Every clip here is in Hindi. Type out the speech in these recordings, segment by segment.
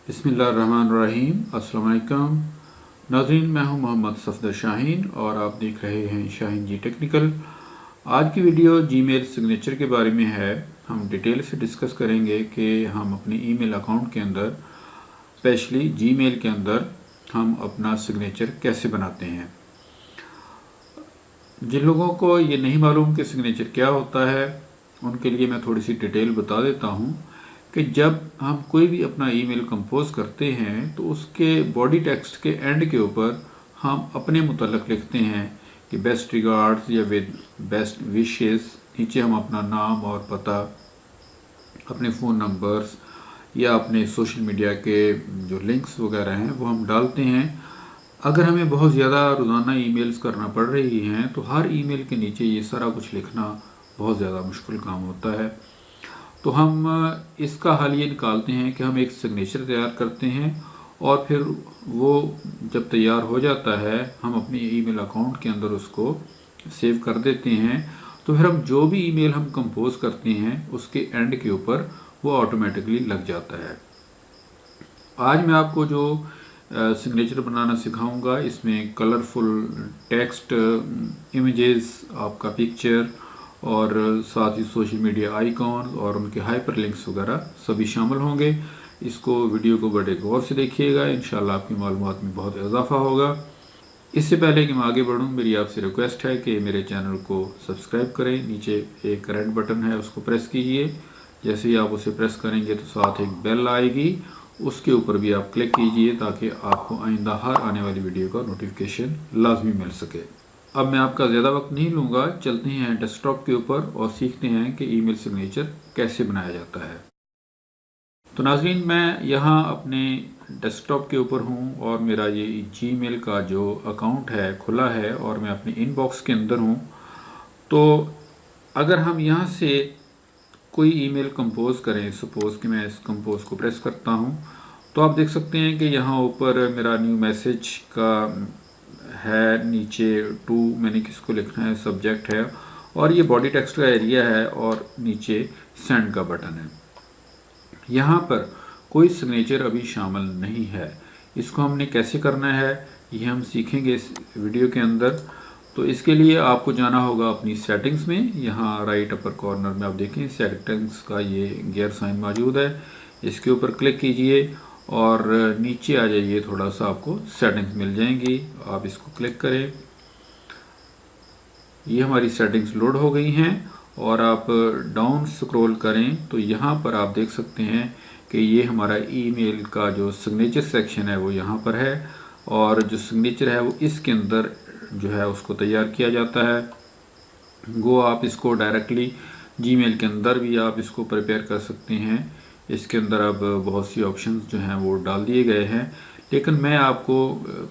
बिस्मिल्लाहिर्रहमानिर्रहीम। अस्सलाम वालेकुम नाज़रीन, मैं हूं मोहम्मद सफदर शाहीन और आप देख रहे हैं शाहीन जी टेक्निकल। आज की वीडियो जीमेल सिग्नेचर के बारे में है। हम डिटेल से डिस्कस करेंगे कि हम अपने ईमेल अकाउंट के अंदर, स्पेशली जीमेल के अंदर, हम अपना सिग्नेचर कैसे बनाते हैं। जिन लोगों को ये नहीं मालूम कि सिग्नेचर क्या होता है, उनके लिए मैं थोड़ी सी डिटेल बता देता हूँ कि जब हम कोई भी अपना ईमेल कंपोज करते हैं तो उसके बॉडी टेक्स्ट के एंड के ऊपर हम अपने मुतल्लिक़ लिखते हैं कि बेस्ट रिगार्ड्स या विद बेस्ट विशेस। नीचे हम अपना नाम और पता, अपने फ़ोन नंबर्स या अपने सोशल मीडिया के जो लिंक्स वगैरह हैं वो हम डालते हैं। अगर हमें बहुत ज़्यादा रोज़ाना ईमेल्स करना पड़ रही हैं तो हर ईमेल के नीचे ये सारा कुछ लिखना बहुत ज़्यादा मुश्किल काम होता है। तो हम इसका हल ये निकालते हैं कि हम एक सिग्नेचर तैयार करते हैं और फिर वो जब तैयार हो जाता है हम अपने ईमेल अकाउंट के अंदर उसको सेव कर देते हैं। तो फिर हम जो भी ईमेल हम कंपोज करते हैं उसके एंड के ऊपर वो ऑटोमेटिकली लग जाता है। आज मैं आपको जो सिग्नेचर बनाना सिखाऊंगा, इसमें कलरफुल टेक्स्ट, इमेजेस, आपका पिक्चर और साथ ही सोशल मीडिया आइकॉन और उनके हाइपरलिंक्स वगैरह सभी शामिल होंगे। इसको वीडियो को बड़े गौर से देखिएगा, इंशाल्लाह आपकी मालूमात में बहुत इजाफा होगा। इससे पहले कि मैं आगे बढ़ूं, मेरी आपसे रिक्वेस्ट है कि मेरे चैनल को सब्सक्राइब करें। नीचे एक रेड बटन है, उसको प्रेस कीजिए। जैसे ही आप उसे प्रेस करेंगे तो साथ एक बेल आएगी, उसके ऊपर भी आप क्लिक कीजिए ताकि आपको आइंदा हर आने वाली वीडियो का नोटिफिकेशन लाजमी मिल सके। अब मैं आपका ज़्यादा वक्त नहीं लूँगा, चलते हैं डेस्कटॉप के ऊपर और सीखते हैं कि ईमेल सिग्नेचर कैसे बनाया जाता है। तो नाज़रीन, मैं यहाँ अपने डेस्कटॉप के ऊपर हूँ और मेरा ये जीमेल का जो अकाउंट है खुला है और मैं अपने इनबॉक्स के अंदर हूँ। तो अगर हम यहाँ से कोई ईमेल कंपोज करें, सपोज़ कि मैं इस कंपोज को प्रेस करता हूँ, तो आप देख सकते हैं कि यहाँ ऊपर मेरा न्यू मैसेज का है, नीचे टू मैंने किसको लिखना है, सब्जेक्ट है, और ये बॉडी टेक्स्ट का एरिया है और नीचे सेंड का बटन है। यहाँ पर कोई सिग्नेचर अभी शामिल नहीं है। इसको हमने कैसे करना है ये हम सीखेंगे इस वीडियो के अंदर। तो इसके लिए आपको जाना होगा अपनी सेटिंग्स में। यहाँ राइट अपर कॉर्नर में आप देखें सेटिंग्स का ये गियर साइन मौजूद है, इसके ऊपर क्लिक कीजिए और नीचे आ जाइए। थोड़ा सा आपको सेटिंग्स मिल जाएंगी, आप इसको क्लिक करें। ये हमारी सेटिंग्स लोड हो गई हैं और आप डाउन स्क्रॉल करें तो यहाँ पर आप देख सकते हैं कि ये हमारा ईमेल का जो सिग्नेचर सेक्शन है वो यहाँ पर है और जो सिग्नेचर है वो इसके अंदर जो है उसको तैयार किया जाता है। वो आप इसको डायरेक्टली जीमेल के अंदर भी आप इसको प्रिपेयर कर सकते हैं। इसके अंदर अब बहुत सी ऑप्शंस जो हैं वो डाल दिए गए हैं, लेकिन मैं आपको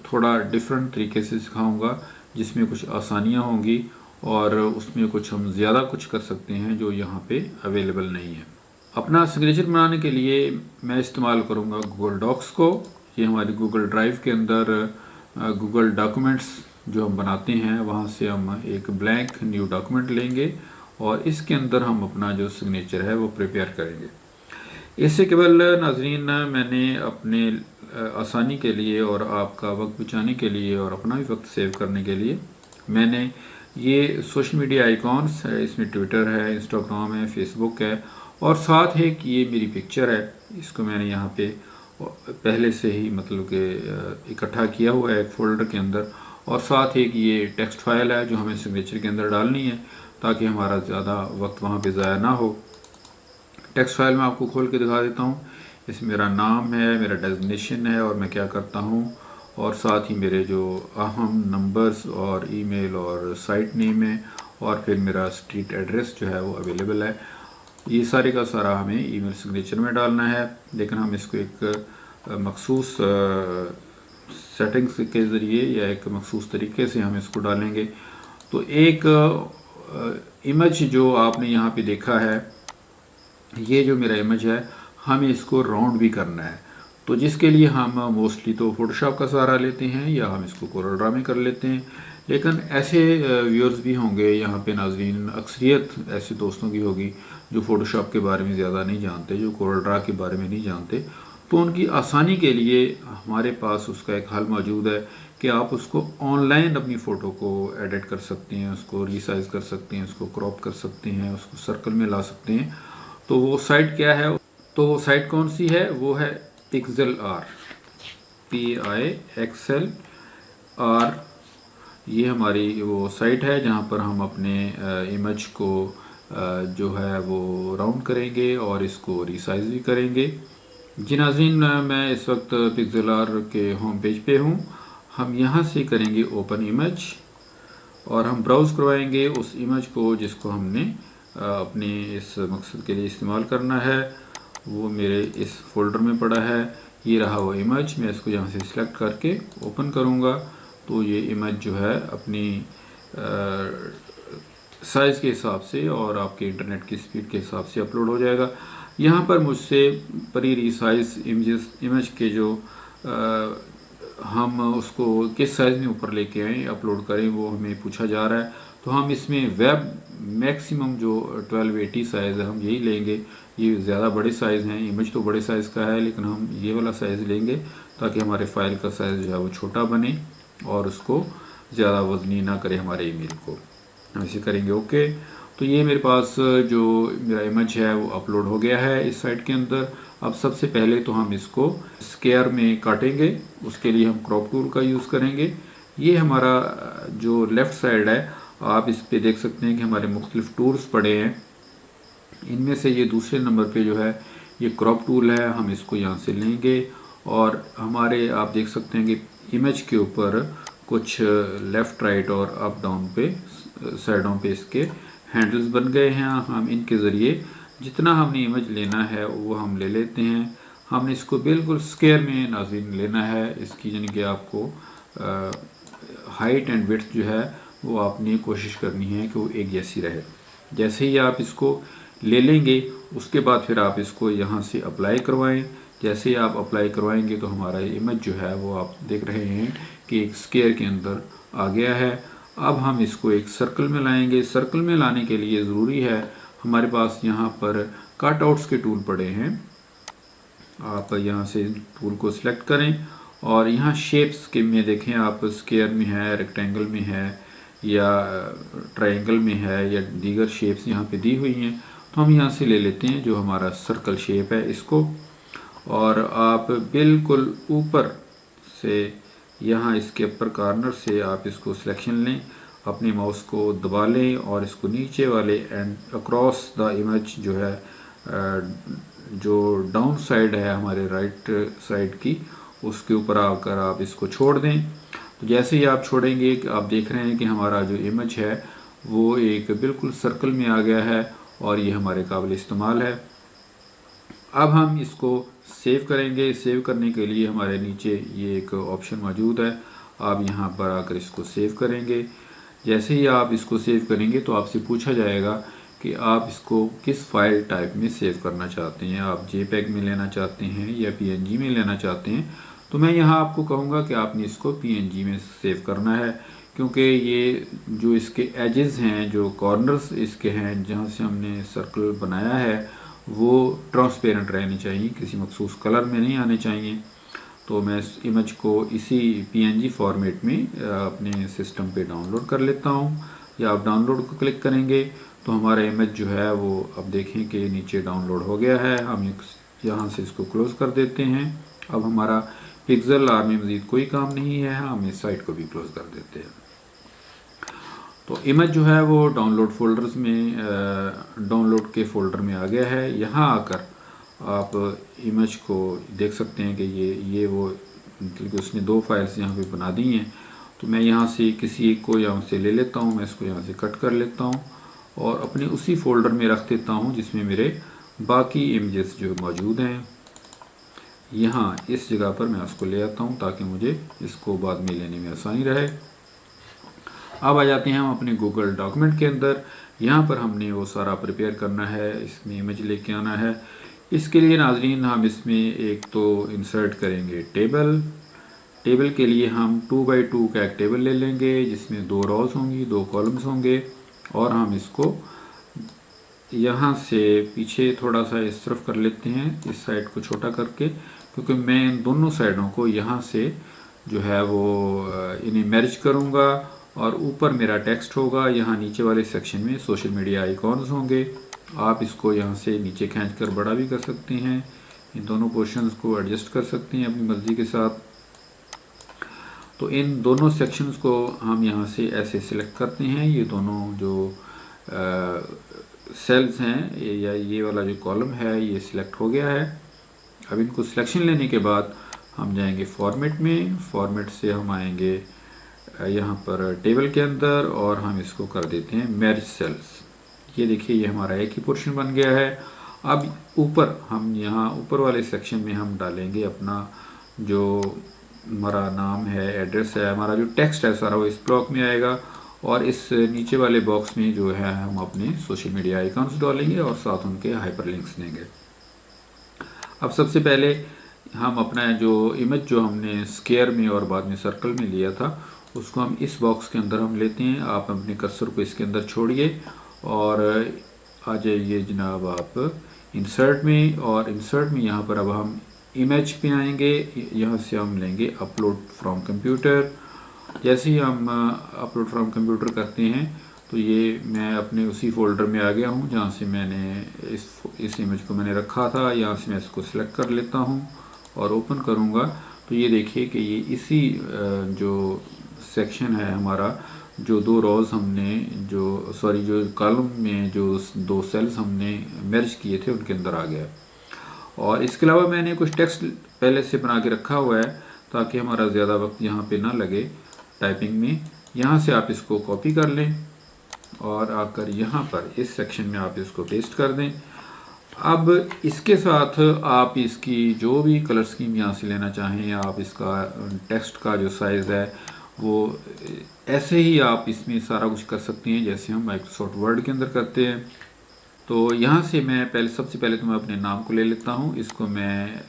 थोड़ा डिफरेंट तरीके से सिखाऊंगा जिसमें कुछ आसानियां होंगी और उसमें कुछ हम ज़्यादा कुछ कर सकते हैं जो यहाँ पे अवेलेबल नहीं है। अपना सिग्नेचर बनाने के लिए मैं इस्तेमाल करूँगा गूगल डॉक्स को। ये हमारी गूगल ड्राइव के अंदर गूगल डॉक्यूमेंट्स जो हम बनाते हैं वहाँ से हम एक ब्लैंक न्यू डॉक्यूमेंट लेंगे और इसके अंदर हम अपना जो सिग्नेचर है वो प्रिपेयर करेंगे। इससे केवल नाज़रीन मैंने अपने आसानी के लिए और आपका वक्त बचाने के लिए और अपना भी वक्त सेव करने के लिए मैंने ये सोशल मीडिया आइकॉन्स है, इसमें ट्विटर है, इंस्टाग्राम है, फेसबुक है और साथ है कि ये मेरी पिक्चर है, इसको मैंने यहाँ पे पहले से ही मतलब कि इकट्ठा किया हुआ है एक फ़ोल्डर के अंदर। और साथ एक ये टेक्स्ट फाइल है जो हमें सिग्नेचर के अंदर डालनी है ताकि हमारा ज़्यादा वक्त वहाँ पे ज़ाया ना हो। टेक्स्ट फाइल मैं आपको खोल के दिखा देता हूँ। इसमें मेरा नाम है, मेरा डेजिग्नेशन है और मैं क्या करता हूँ, और साथ ही मेरे जो अहम नंबर्स और ईमेल और साइट नेम है और फिर मेरा स्ट्रीट एड्रेस जो है वो अवेलेबल है। ये सारे का सारा हमें ईमेल सिग्नेचर में डालना है, लेकिन हम इसको एक मखसूस सेटिंग्स के ज़रिए या एक मखसूस तरीके से हम इसको डालेंगे। तो एक इमेज जो आपने यहाँ पे देखा है, ये जो मेरा इमेज है, हमें इसको राउंड भी करना है। तो जिसके लिए हम मोस्टली तो फोटोशॉप का सहारा लेते हैं या हम इसको कोरल ड्रा में कर लेते हैं। लेकिन ऐसे व्यूअर्स भी होंगे यहाँ पे नाज़रीन, अक्सरियत ऐसे दोस्तों की होगी जो फ़ोटोशॉप के बारे में ज़्यादा नहीं जानते, जो कोरल ड्रा के बारे में नहीं जानते। तो उनकी आसानी के लिए हमारे पास उसका एक हल मौजूद है कि आप उसको ऑनलाइन अपनी फ़ोटो को एडिट कर सकते हैं, उसको रीसाइज कर सकते हैं, उसको क्रॉप कर सकते हैं, उसको सर्कल में ला सकते हैं। तो वो साइट क्या है? तो वो साइट कौन सी है? वो है PixLR, PIXLR। ये हमारी वो साइट है जहाँ पर हम अपने इमेज को जो है वो राउंड करेंगे और इसको रीसाइज भी करेंगे। जी नाज़रीन, मैं इस वक्त PixLR के होम पेज पे हूँ। हम यहाँ से करेंगे ओपन इमेज और हम ब्राउज़ करवाएंगे उस इमेज को जिसको हमने अपने इस मकसद के लिए इस्तेमाल करना है। वो मेरे इस फोल्डर में पड़ा है, ये रहा वो इमेज। मैं इसको यहाँ से सिलेक्ट करके ओपन करूँगा तो ये इमेज जो है अपनी साइज़ के हिसाब से और आपके इंटरनेट की स्पीड के हिसाब से अपलोड हो जाएगा। यहाँ पर मुझसे प्री रीसाइज इमेज के जो हम उसको किस साइज़ में ऊपर लेके आएँ, अपलोड करें, वो हमें पूछा जा रहा है। तो हम इसमें वेब मैक्सिमम जो 1280 साइज़ है हम यही लेंगे। ये ज़्यादा बड़े साइज़ हैं, इमेज तो बड़े साइज़ का है लेकिन हम ये वाला साइज़ लेंगे ताकि हमारे फाइल का साइज़ जो है वो छोटा बने और उसको ज़्यादा वज़नी ना करे हमारे ईमेल को। हम इसे करेंगे ओके। तो ये मेरे पास जो मेरा इमेज है वो अपलोड हो गया है इस साइट के अंदर। अब सबसे पहले तो हम इसको स्क्वायर में काटेंगे, उसके लिए हम क्रॉप टूल का यूज़ करेंगे। ये हमारा जो लेफ़्ट साइड है, आप इस पे देख सकते हैं कि हमारे मुख्तलिफ टूल्स पड़े हैं। इनमें से ये दूसरे नंबर पे जो है ये क्रॉप टूल है, हम इसको यहाँ से लेंगे और हमारे आप देख सकते हैं कि इमेज के ऊपर कुछ लेफ़्ट राइट और अप डाउन पे साइडों पे इसके हैंडल्स बन गए हैं। हम इनके ज़रिए जितना हमने इमेज लेना है वो हम ले लेते हैं। हमने इसको बिल्कुल स्क्वायर में नाज़रीन लेना है। इसकी यानी कि आपको हाइट एंड विड्थ जो है वो आपने कोशिश करनी है कि वो एक जैसी रहे। जैसे ही आप इसको ले लेंगे उसके बाद फिर आप इसको यहाँ से अप्लाई करवाएं। जैसे ही आप अप्लाई करवाएंगे तो हमारा इमेज जो है वो आप देख रहे हैं कि एक स्क्वायर के अंदर आ गया है। अब हम इसको एक सर्कल में लाएंगे। सर्कल में लाने के लिए ज़रूरी है हमारे पास यहाँ पर कट आउट्स के टूल पड़े हैं। आप यहाँ से टूल को सिलेक्ट करें और यहाँ शेप्स के में देखें आप, स्क्वायर में है, रेक्टेंगल में है या ट्रायंगल में है या दीगर शेप्स यहाँ पे दी हुई हैं। तो हम यहाँ से ले लेते हैं जो हमारा सर्कल शेप है इसको, और आप बिल्कुल ऊपर से यहाँ इसके अपर कॉर्नर से आप इसको सिलेक्शन लें, अपने माउस को दबा लें और इसको नीचे वाले एंड अक्रॉस द इमेज जो है जो डाउन साइड है हमारे राइट साइड की, उसके ऊपर आकर आप इसको छोड़ दें। तो जैसे ही आप छोड़ेंगे कि आप देख रहे हैं कि हमारा जो इमेज है वो एक बिल्कुल सर्कल में आ गया है और ये हमारे काबिल इस्तेमाल है। अब हम इसको सेव करेंगे। सेव करने के लिए हमारे नीचे ये एक ऑप्शन मौजूद है, आप यहाँ पर आकर इसको सेव करेंगे। जैसे ही आप इसको सेव करेंगे तो आपसे पूछा जाएगा कि आप इसको किस फाइल टाइप में सेव करना चाहते हैं, आप JPEG में लेना चाहते हैं या PNG में लेना चाहते हैं। तो मैं यहाँ आपको कहूँगा कि आपने इसको PNG में सेव करना है, क्योंकि ये जो इसके एजेस हैं, जो कॉर्नर्स इसके हैं जहाँ से हमने सर्कल बनाया है, वो ट्रांसपेरेंट रहनी चाहिए, किसी मखसूस कलर में नहीं आने चाहिए। तो मैं इस इमेज को इसी PNG फॉर्मेट में अपने सिस्टम पे डाउनलोड कर लेता हूँ, या आप डाउनलोड को क्लिक करेंगे तो हमारा इमेज जो है वो अब देखें कि नीचे डाउनलोड हो गया है। हम यहाँ से इसको क्लोज़ कर देते हैं। अब हमारा PixLR में मज़ीद कोई काम नहीं है, हम इस साइट को भी क्लोज़ कर देते हैं। तो इमेज जो है वो डाउनलोड फोल्डर्स में डाउनलोड के फ़ोल्डर में आ गया है। यहाँ आकर आप इमेज को देख सकते हैं कि ये वो, क्योंकि उसने 2 फाइल्स यहाँ पे बना दी हैं। तो मैं यहाँ से किसी एक को यहाँ से ले लेता हूँ, मैं इसको यहाँ से कट कर लेता हूँ और अपने उसी फोल्डर में रख देता हूँ जिसमें मेरे बाकी इमेजेस जो मौजूद हैं। यहाँ इस जगह पर मैं उसको ले आता हूँ ताकि मुझे इसको बाद में लेने में आसानी रहे। अब आ जाते हैं हम अपने गूगल डॉक्यूमेंट के अंदर। यहाँ पर हमने वो सारा प्रिपेयर करना है, इसमें इमेज लेके आना है। इसके लिए नाजरीन हम इसमें एक तो इंसर्ट करेंगे टेबल। टेबल के लिए हम 2x2 का एक टेबल ले लेंगे जिसमें 2 रोज़ होंगी, 2 कॉलम्स होंगे, और हम इसको यहाँ से पीछे थोड़ा सा इस तरफ कर लेते हैं, इस साइड को छोटा करके, क्योंकि मैं इन दोनों साइडों को यहाँ से जो है वो इन्हें मैरिज करूँगा और ऊपर मेरा टेक्स्ट होगा। यहाँ नीचे वाले सेक्शन में सोशल मीडिया आइकॉन्स होंगे। आप इसको यहाँ से नीचे खींचकर बड़ा भी कर सकते हैं, इन दोनों पोर्शंस को एडजस्ट कर सकते हैं अपनी मर्ज़ी के साथ। तो इन दोनों सेक्शंस को हम यहाँ से ऐसे सिलेक्ट करते हैं। ये दोनों जो सेल्स हैं या ये वाला जो कॉलम है ये सिलेक्ट हो गया है। अब इनको सिलेक्शन लेने के बाद हम जाएंगे फॉर्मेट में। फॉर्मेट से हम आएंगे यहाँ पर टेबल के अंदर और हम इसको कर देते हैं मैरिज सेल्स। ये देखिए ये हमारा एक ही पोर्शन बन गया है। अब ऊपर हम यहाँ ऊपर वाले सेक्शन में हम डालेंगे अपना जो हमारा नाम है, एड्रेस है, हमारा जो टेक्स्ट है सारा वो इस ब्लॉक में आएगा। और इस नीचे वाले बॉक्स में जो है हम अपने सोशल मीडिया आइकॉन्स डालेंगे और साथ उनके हाइपरलिंक्स देंगे। अब सबसे पहले हम अपना जो इमेज जो हमने स्क्वायर में और बाद में सर्कल में लिया था उसको हम इस बॉक्स के अंदर हम लेते हैं। आप अपने कर्सर को इसके अंदर छोड़िए और आ जाइए जनाब आप इंसर्ट में, और इंसर्ट में यहाँ पर अब हम इमेज पे आएंगे। यहाँ से हम लेंगे अपलोड फ्रॉम कंप्यूटर। जैसे ही हम अपलोड फ्रॉम कंप्यूटर करते हैं तो ये मैं अपने उसी फोल्डर में आ गया हूँ जहाँ से मैंने इस इमेज को मैंने रखा था। यहाँ से मैं इसको सिलेक्ट कर लेता हूँ और ओपन करूँगा तो ये देखिए कि ये इसी जो सेक्शन है हमारा, जो दो रोज़ हमने जो कॉलम में जो दो सेल्स हमने मर्ज किए थे उनके अंदर आ गया। और इसके अलावा मैंने कुछ टेक्स्ट पहले से बना के रखा हुआ है ताकि हमारा ज़्यादा वक्त यहाँ पे ना लगे टाइपिंग में। यहाँ से आप इसको कॉपी कर लें और आकर यहाँ पर इस सेक्शन में आप इसको पेस्ट कर दें। अब इसके साथ आप इसकी जो भी कलर स्कीम यहाँ से लेना चाहें, आप इसका टेक्स्ट का जो साइज़ है वो ऐसे ही आप इसमें सारा कुछ कर सकते हैं जैसे हम माइक्रोसॉफ्ट वर्ड के अंदर करते हैं। तो यहाँ से मैं सबसे पहले तो मैं अपने नाम को ले लेता हूँ। इसको मैं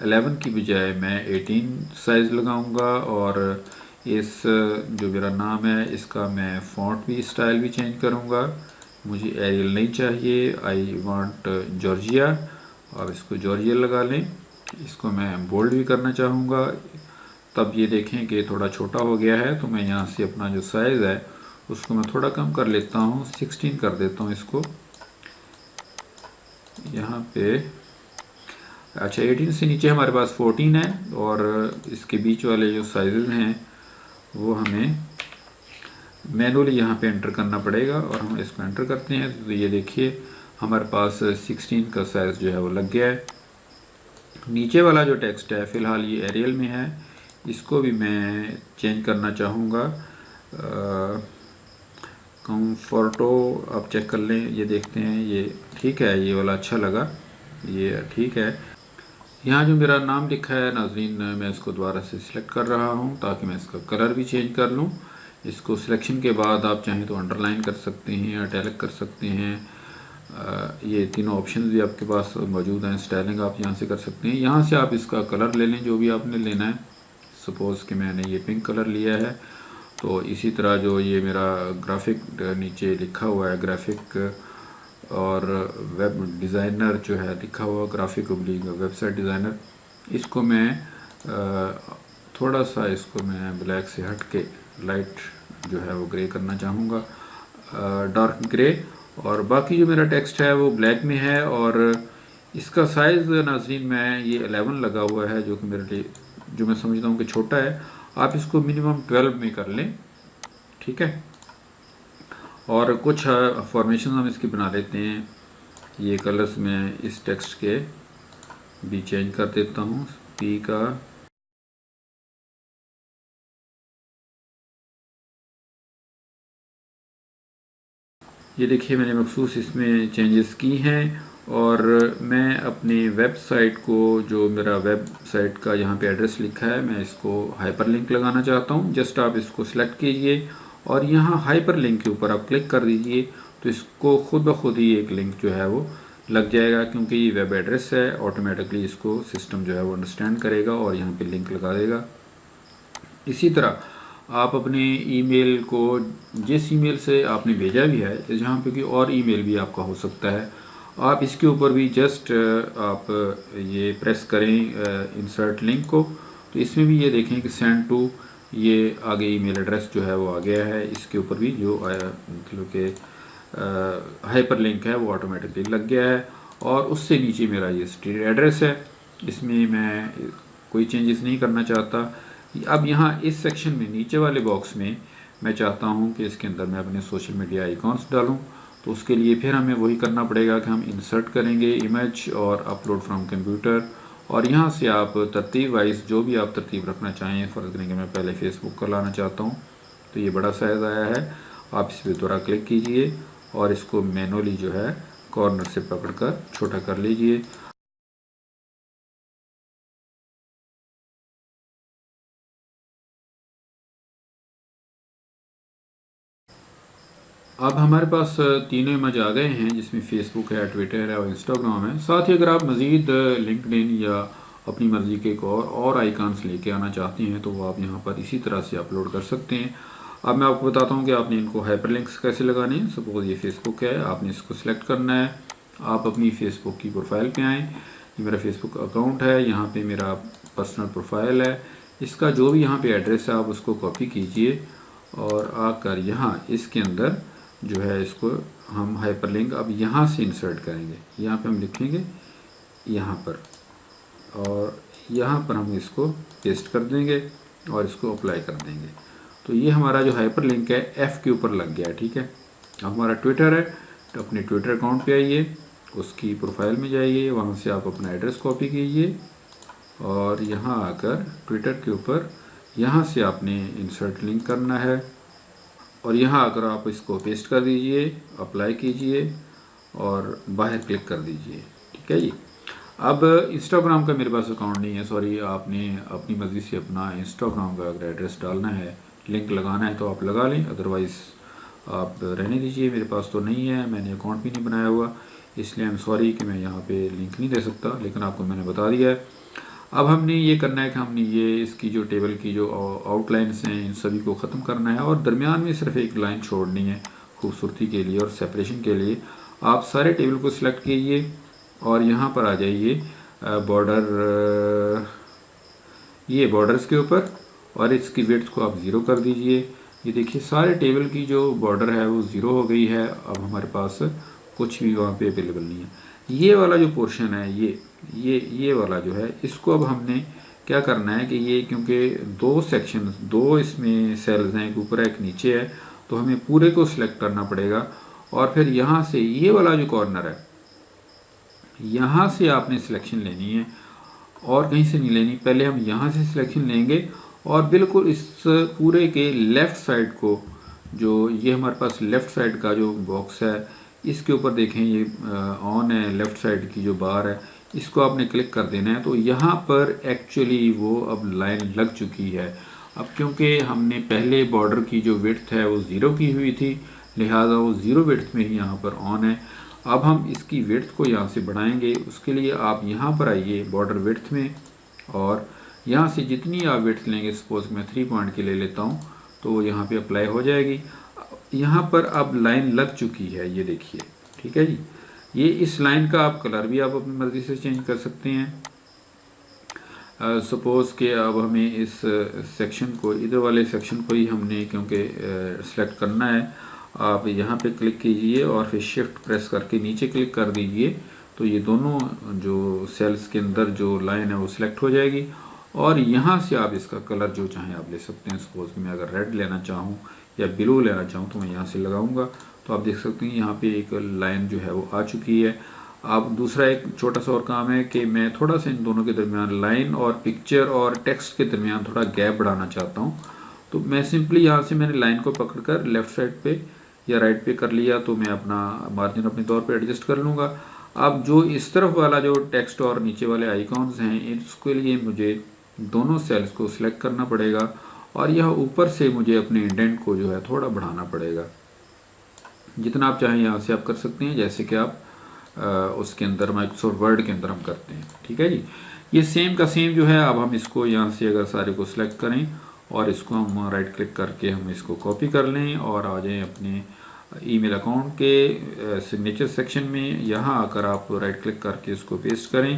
11 की बजाय मैं 18 साइज़ लगाऊंगा और इस जो मेरा नाम है इसका मैं फ़ॉन्ट भी स्टाइल भी चेंज करूँगा। मुझे एरियल नहीं चाहिए, आई वांट जॉर्जिया। अब इसको जॉर्जिया लगा लें। इसको मैं बोल्ड भी करना चाहूँगा। तब ये देखें कि थोड़ा छोटा हो गया है तो मैं यहाँ से अपना जो साइज़ है उसको मैं थोड़ा कम कर लेता हूँ, 16 कर देता हूँ इसको यहाँ पे। अच्छा 18 से नीचे हमारे पास 14 है और इसके बीच वाले जो साइज़ हैं वो हमें मैनुअली यहाँ पे एंटर करना पड़ेगा और हम इसको एंटर करते हैं तो ये देखिए हमारे पास 16 का साइज़ जो है वो लग गया है। नीचे वाला जो टेक्स्ट है फ़िलहाल ये एरियल में है, इसको भी मैं चेंज करना चाहूँगा। कंफर्टो आप चेक कर लें, ये देखते हैं ये ठीक है, ये वाला अच्छा लगा, ये ठीक है। यहाँ जो मेरा नाम लिखा है नाज़रीन, मैं इसको दोबारा से सिलेक्ट कर रहा हूँ ताकि मैं इसका कलर भी चेंज कर लूँ। इसको सिलेक्शन के बाद आप चाहें तो अंडरलाइन कर सकते हैं, इटैलिक कर सकते हैं। ये तीनों ऑप्शन भी आपके पास मौजूद हैं। स्टाइलिंग आप यहाँ से कर सकते हैं। यहाँ से आप इसका कलर ले लें जो भी आपने लेना है। सपोज़ कि मैंने ये पिंक कलर लिया है तो इसी तरह जो ये मेरा ग्राफिक नीचे लिखा हुआ है ग्राफिक और वेब डिज़ाइनर जो है लिखा हुआ ग्राफिक ओब्लिक वेबसाइट डिज़ाइनर, इसको मैं थोड़ा सा इसको मैं ब्लैक से हट के लाइट जो है वो ग्रे करना चाहूँगा, डार्क ग्रे। और बाकी जो मेरा टेक्स्ट है वो ब्लैक में है और इसका साइज़ नाज़रीन मैं ये 11 लगा हुआ है जो कि मेरे लिए जो मैं समझता हूँ कि छोटा है। आप इसको मिनिमम 12 में कर लें, ठीक है। और कुछ फॉर्मेशन हम इसकी बना लेते हैं। ये कलर्स मैं इस टेक्स्ट के भी चेंज कर देता हूँ। पी का ये देखिए मैंने मखसूस इसमें चेंजेस की हैं और मैं अपनी वेबसाइट को जो मेरा वेबसाइट का यहाँ पे एड्रेस लिखा है मैं इसको हाइपरलिंक लगाना चाहता हूँ। जस्ट आप इसको सिलेक्ट कीजिए और यहाँ हाइपरलिंक के ऊपर आप क्लिक कर दीजिए तो इसको खुद ब खुद ही एक लिंक जो है वो लग जाएगा, क्योंकि ये वेब एड्रेस है। ऑटोमेटिकली इसको सिस्टम जो है वो अंडरस्टैंड करेगा और यहाँ पे लिंक लगा देगा। इसी तरह आप अपने ईमेल को जिस ईमेल से आपने भेजा भी है, जहाँ पे कि और ईमेल भी आपका हो सकता है, आप इसके ऊपर भी जस्ट आप ये प्रेस करें इंसर्ट लिंक को, तो इसमें भी ये देखें कि सेंड टू, ये आगे ईमेल एड्रेस जो है वो आ गया है। इसके ऊपर भी जो मतलब कि हाइपर लिंक है वो ऑटोमेटिकली लग गया है। और उससे नीचे मेरा ये स्ट्रीट एड्रेस है, इसमें मैं कोई चेंजेस नहीं करना चाहता। अब यहाँ इस सेक्शन में नीचे वाले बॉक्स में मैं चाहता हूँ कि इसके अंदर मैं अपने सोशल मीडिया आइकॉन्स डालूँ, तो उसके लिए फिर हमें वही करना पड़ेगा कि हम इंसर्ट करेंगे इमेज और अपलोड फ्रॉम कंप्यूटर, और यहाँ से आप तरतीब वाइज जो भी आप तरतीब रखना चाहें, फ़र्ज़ करेंगे मैं पहले फेसबुक का लाना चाहता हूँ, तो ये बड़ा साइज़ आया है, आप इस पर दोबारा क्लिक कीजिए और इसको मैनुअली जो है कॉर्नर से पकड़कर छोटा कर लीजिए। अब हमारे पास तीनों इमेज आ गए हैं, जिसमें फेसबुक है, ट्विटर है और इंस्टाग्राम है। साथ ही अगर आप मज़ीद लिंक्डइन या अपनी मर्ज़ी के एक और आइकॉन्स लेके आना चाहते हैं तो वो आप यहाँ पर इसी तरह से अपलोड कर सकते हैं। अब मैं आपको बताता हूँ कि आपने इनको हाइपरलिंक्स कैसे लगाने हैं। सपोज़ ये फेसबुक है, आपने इसको सिलेक्ट करना है, आप अपनी फेसबुक की प्रोफाइल पे आएँ। ये मेरा फेसबुक अकाउंट है, यहाँ पे मेरा पर्सनल प्रोफाइल है, इसका जो भी यहाँ पे एड्रेस है आप उसको कॉपी कीजिए और आकर यहाँ इसके अंदर जो है इसको हम हाइपरलिंक अब यहाँ से इंसर्ट करेंगे। यहाँ पे हम लिखेंगे यहाँ पर, और यहाँ पर हम इसको पेस्ट कर देंगे और इसको अप्लाई कर देंगे। तो ये हमारा जो हाइपरलिंक है F के ऊपर लग गया, ठीक है। अब हमारा ट्विटर है, तो अपने ट्विटर अकाउंट पे आइए, उसकी प्रोफाइल में जाइए, वहाँ से आप अपना एड्रेस कॉपी कीजिए और यहाँ आकर ट्विटर के ऊपर यहाँ से आपने इंसर्ट लिंक करना है और यहाँ आकर आप इसको पेस्ट कर दीजिए, अप्लाई कीजिए और बाहर क्लिक कर दीजिए, ठीक है जी। अब इंस्टाग्राम का मेरे पास अकाउंट नहीं है, सॉरी, आपने अपनी मर्ज़ी से अपना इंस्टाग्राम का अगर एड्रेस डालना है, लिंक लगाना है तो आप लगा लें, अदरवाइज़ आप रहने दीजिए। मेरे पास तो नहीं है, मैंने अकाउंट भी नहीं बनाया हुआ, इसलिए आई एम सॉरी कि मैं यहाँ पे लिंक नहीं दे सकता, लेकिन आपको मैंने बता दिया है। अब हमने ये करना है कि हमने ये इसकी जो टेबल की जो आउटलाइंस हैं इन सभी को ख़त्म करना है और दरमियान में सिर्फ एक लाइन छोड़नी है खूबसूरती के लिए और सेपरेशन के लिए। आप सारे टेबल को सिलेक्ट कीजिए और यहाँ पर आ जाइए बॉर्डर, ये बॉर्डर्स के ऊपर, और इसकी विड्थ को आप ज़ीरो कर दीजिए। ये देखिए सारे टेबल की जो बॉर्डर है वो ज़ीरो हो गई है। अब हमारे पास कुछ भी वहाँ पे अवेलेबल नहीं है। ये वाला जो पोर्शन है, ये वाला जो है, इसको अब हमने क्या करना है कि ये क्योंकि दो सेक्शन, दो इसमें सेल्स हैं, एक ऊपर है एक नीचे है, तो हमें पूरे को सिलेक्ट करना पड़ेगा और फिर यहाँ से ये वाला जो कॉर्नर है यहाँ से आपने सिलेक्शन लेनी है और कहीं से नहीं लेनी। पहले हम यहाँ से सिलेक्शन लेंगे और बिल्कुल इस पूरे के लेफ़्ट साइड को, जो ये हमारे पास लेफ़्ट साइड का जो बॉक्स है, इसके ऊपर देखें ये ऑन है, लेफ़्ट साइड की जो बार है, इसको आपने क्लिक कर देना है। तो यहाँ पर एक्चुअली वो अब लाइन लग चुकी है। अब क्योंकि हमने पहले बॉर्डर की जो विड्थ है वो ज़ीरो की हुई थी, लिहाजा वो ज़ीरो विड्थ में ही यहाँ पर ऑन है। अब हम इसकी विड्थ को यहाँ से बढ़ाएंगे, उसके लिए आप यहाँ पर आइए बॉर्डर विड्थ में, और यहाँ से जितनी आप विड्थ लेंगे, सपोज मैं 3 पॉइंट की ले लेता हूँ, तो यहाँ पे अप्लाई हो जाएगी। यहाँ पर अब लाइन लग चुकी है, ये देखिए, ठीक है जी। ये इस लाइन का आप कलर भी आप अपनी मर्ज़ी से चेंज कर सकते हैं। सपोज़ कि अब हमें इस सेक्शन को, इधर वाले सेक्शन को ही हमने क्योंकि सेलेक्ट करना है, आप यहाँ पे क्लिक कीजिए और फिर शिफ्ट प्रेस करके नीचे क्लिक कर दीजिए, तो ये दोनों जो सेल्स के अंदर जो लाइन है वो सिलेक्ट हो जाएगी और यहाँ से आप इसका कलर जो चाहें आप ले सकते हैं। सपोज़ मैं अगर रेड लेना चाहूँ या ब्लू लेना चाहूँ तो मैं यहाँ से लगाऊंगा, तो आप देख सकते हैं यहाँ पे एक लाइन जो है वो आ चुकी है। अब दूसरा एक छोटा सा और काम है कि मैं थोड़ा सा इन दोनों के दरमियान, लाइन और पिक्चर और टेक्स्ट के दरमियान थोड़ा गैप बढ़ाना चाहता हूँ। तो मैं सिंपली यहाँ से मैंने लाइन को पकड़कर लेफ़्ट साइड पे या राइट पे कर लिया, तो मैं अपना मार्जिन अपने तौर पे एडजस्ट कर लूँगा। अब जो इस तरफ वाला जो टेक्स्ट और नीचे वाले आइकॉन्स हैं, इसके लिए मुझे दोनों सेल्स को सिलेक्ट करना पड़ेगा और यह ऊपर से मुझे अपने इंडेंट को जो है थोड़ा बढ़ाना पड़ेगा। जितना आप चाहें यहाँ से आप कर सकते हैं, जैसे कि आप उसके अंदर माइक्रोसॉफ्ट वर्ड के अंदर हम करते हैं, ठीक है जी। ये सेम का सेम जो है, अब हम इसको यहाँ से अगर सारे को सिलेक्ट करें और इसको हम राइट क्लिक करके हम इसको कॉपी कर लें और आ जाएं अपने ईमेल अकाउंट के सिग्नेचर सेक्शन में यहाँ आकर आप राइट क्लिक करके इसको पेस्ट करें